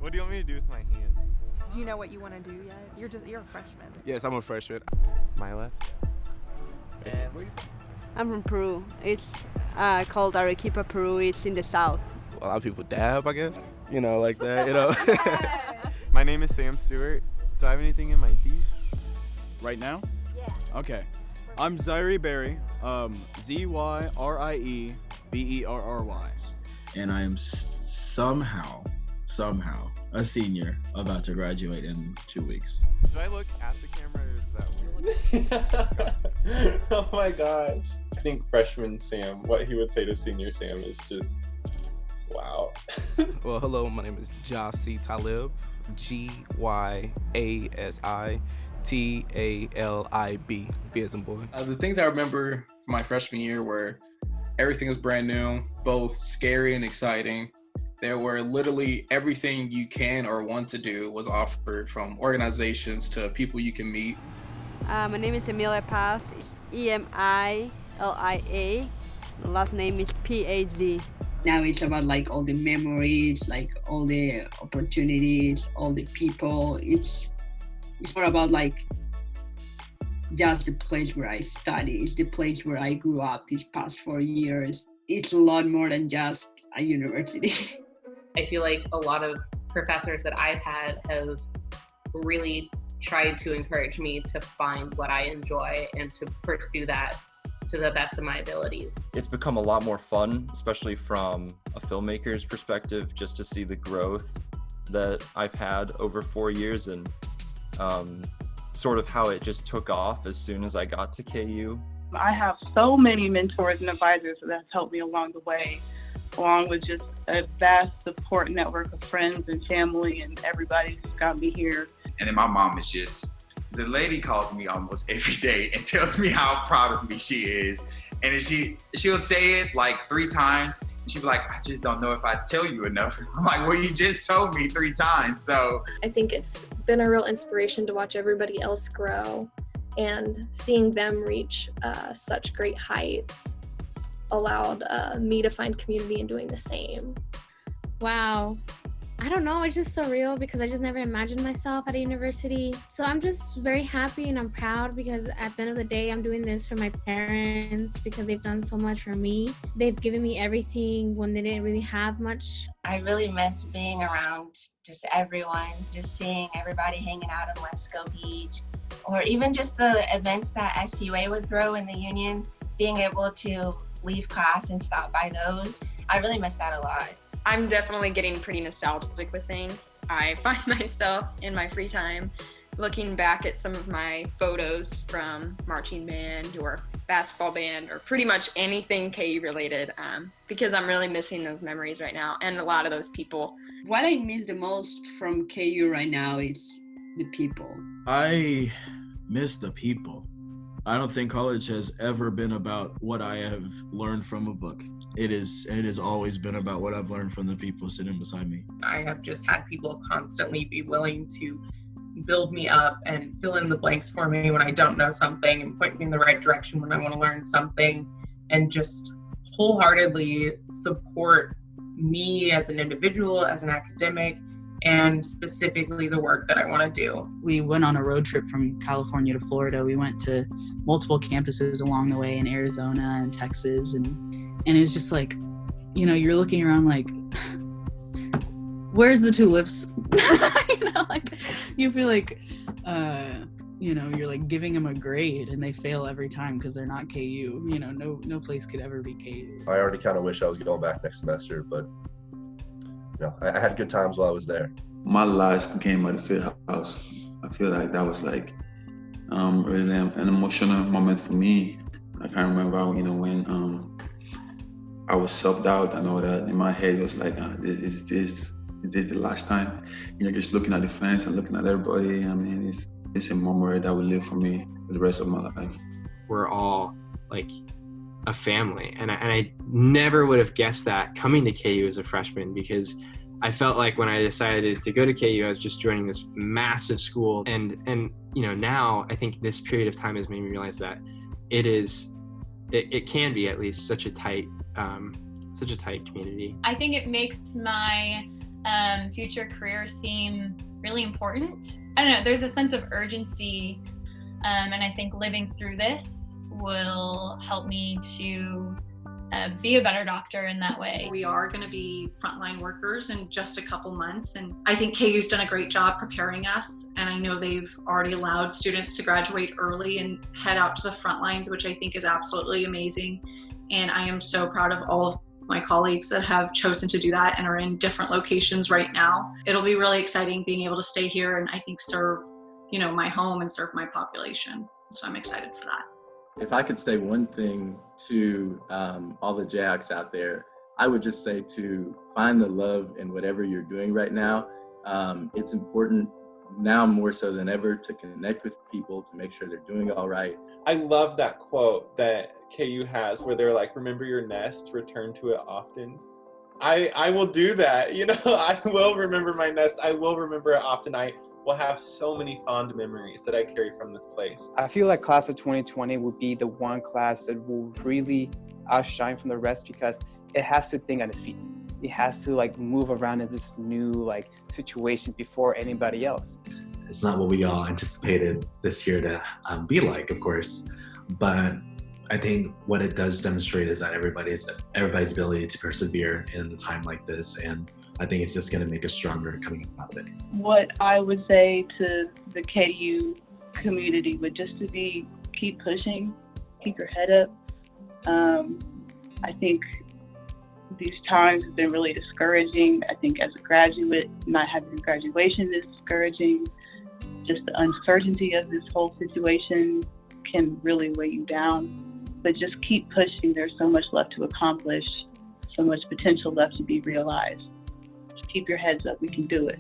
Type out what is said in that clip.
What do you want me to do with my hands? Do you know what you want to do yet? You're a freshman. Yes, I'm a freshman. My left. And where are you from? I'm from Peru. It's called Arequipa, Peru. It's in the south. A lot of people dab, I guess. Like that, My name is Sam Steuart. Do I have anything in my teeth? Right now? Yeah. Okay. I'm Zyrie Berry, Zyrieberry. And I am somehow a senior about to graduate in 2 weeks. Do I look at the camera or is that weird? Oh my gosh. I think freshman Sam, what he would say to senior Sam is just, wow. Well, hello, my name is Gyasi Talib, Gyasitalib, B as in boy. The things I remember from my freshman year were everything was brand new, both scary and exciting. There were literally everything you can or want to do was offered, from organizations to people you can meet. My name is Emilia Paz, Emilia. The last name is Paz. Now it's about like all the memories, like all the opportunities, all the people. It's more about like just the place where I study. It's the place where I grew up these past 4 years. It's a lot more than just a university. I feel like a lot of professors that I've had have really tried to encourage me to find what I enjoy and to pursue that to the best of my abilities. It's become a lot more fun, especially from a filmmaker's perspective, just to see the growth that I've had over 4 years and sort of how it just took off as soon as I got to KU. I have so many mentors and advisors that have helped me along the way, along with just a vast support network of friends and family and everybody who's got me here. And then my mom is just, the lady calls me almost every day and tells me how proud of me she is. And she'll say it like 3 times. And she'll be like, I just don't know if I tell you enough. I'm like, well, you just told me 3 times. So I think it's been a real inspiration to watch everybody else grow, and seeing them reach such great heights allowed me to find community in doing the same. Wow. I don't know, it's just surreal because I just never imagined myself at a university. So I'm just very happy and I'm proud because at the end of the day, I'm doing this for my parents because they've done so much for me. They've given me everything when they didn't really have much. I really miss being around just everyone, just seeing everybody hanging out in Wesco Beach, or even just the events that SUA would throw in the union, being able to leave class and stop by those. I really miss that a lot. I'm definitely getting pretty nostalgic with things. I find myself in my free time looking back at some of my photos from marching band or basketball band or pretty much anything KU related because I'm really missing those memories right now and a lot of those people. What I miss the most from KU right now is the people. I miss the people. I don't think college has ever been about what I have learned from a book. It has always been about what I've learned from the people sitting beside me. I have just had people constantly be willing to build me up and fill in the blanks for me when I don't know something and point me in the right direction when I want to learn something, and just wholeheartedly support me as an individual, as an academic, and specifically the work that I want to do. We went on a road trip from California to Florida. We went to multiple campuses along the way in Arizona and Texas, and it was just like, you're looking around like, where's the tulips? You feel like, you're like giving them a grade and they fail every time because they're not KU. No place could ever be KU. I already kind of wish I was going back next semester, but I had good times while I was there. My last game at the field house, I feel like that was like really an emotional moment for me. I can remember, when I was subbed out and all that. In my head, it was like, is this the last time? Just looking at the fans and looking at everybody. I mean, it's a memory that will live for me for the rest of my life. We're all like a family, and I never would have guessed that coming to KU as a freshman, because I felt like when I decided to go to KU, I was just joining this massive school, and now I think this period of time has made me realize that it can be at least such a tight community. I think it makes my future careers seem really important. I don't know, there's a sense of urgency, and I think living through this will help me to be a better doctor in that way. We are going to be frontline workers in just a couple months, and I think KU's done a great job preparing us, and I know they've already allowed students to graduate early and head out to the front lines, which I think is absolutely amazing. And I am so proud of all of my colleagues that have chosen to do that and are in different locations right now. It'll be really exciting being able to stay here and I think serve, my home and serve my population. So I'm excited for that. If I could say one thing to all the Jayhawks out there, I would just say to find the love in whatever you're doing right now. It's important now more so than ever to connect with people, to make sure they're doing all right. I love that quote that KU has where they're like, remember your nest, return to it often. I will do that. I will remember my nest. I will remember it often. I will have so many fond memories that I carry from this place. I feel like class of 2020 will be the one class that will really outshine from the rest because it has to think on its feet. It has to move around in this new situation before anybody else. It's not what we all anticipated this year to be like, of course, but I think what it does demonstrate is that everybody's ability to persevere in a time like this, and I think it's just going to make us stronger coming out of it. What I would say to the KU community would just to keep pushing, keep your head up. I think these times have been really discouraging. I think as a graduate, not having graduation is discouraging. Just the uncertainty of this whole situation can really weigh you down. But just keep pushing. There's so much left to accomplish, so much potential left to be realized. Just keep your heads up. We can do it.